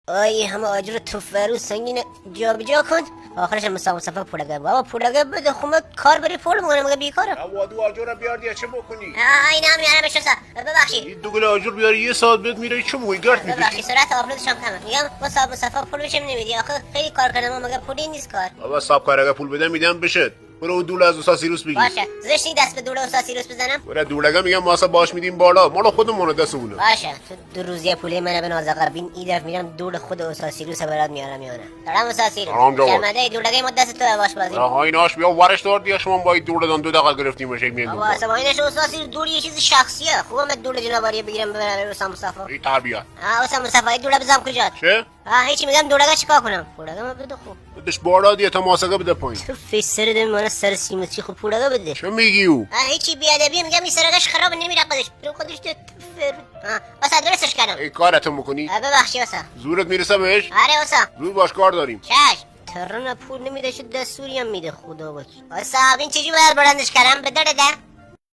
آی همه آجر تو فرو سنگین جابجا کن. آخرش مسافر پولگه بابا پولگه بده خب کار بری پول میکنه مگه بیکاره. وادو آجر بیار دیگه چه بکنی؟ اینا هم میارم بشو ببخشید. این دو گل آجر بیاری یه ساعت بهت میره چه موقعی گرد میکشی؟ ببخشید سرعت آپلودش هم کمه. میگم مسافر پول بشم نمیدی آخه خیلی کار کردم مگه پولی نیست کار. بابا صاحب کارگه پول بده میدم بشه. برو اون دوله از استاد سیروس بگیر. باشه زشتی دست به دوله استاد سیروس بزنم. برو دولگه میگم ما اصلا باش میدیم بالا مال خودمون دستمونه. باشه تو دو روزیه پولی منو به نازقه بین ایدف میرم دوله خود استاد سیروس برات میارم یانه. سلام استاد سیروس. شرمنده دولگه ما دست تو باش بازی. آها ایناش بیا ورش دار دیگه شما با این دوله دان 2 دقیقه گرفتیم باشه میاد. بابا اصلا اینش استاد سیروس دوله یه چیز شخصیه. خوبه من دوله جنابالی بگیرم ببرم رو مصطفی. این تربیت. استاد مصطفی دوله بزنم کجا؟ چه؟ هیچی میگم دولگه چیکار کنم؟ پولگه ما بده خوب. بدش بالا دیگه تا ماسقه بده پایین. تو فیسر ده من سر سیمتی خوب پولگه بده. چه میگی او؟ هیچی بیادبی میگم این سرگش خراب نمیره خودش. برو خودش تو واسه درستش کردم. ای کارتو میکنی؟ ببخشید واسه. زورت میرسه بهش؟ آره واسه. زور باش کار داریم. چش ترن پول نمیده شد دستوری هم میده خدا وکیل. واسه این چیزی باید برندش کردم به درده.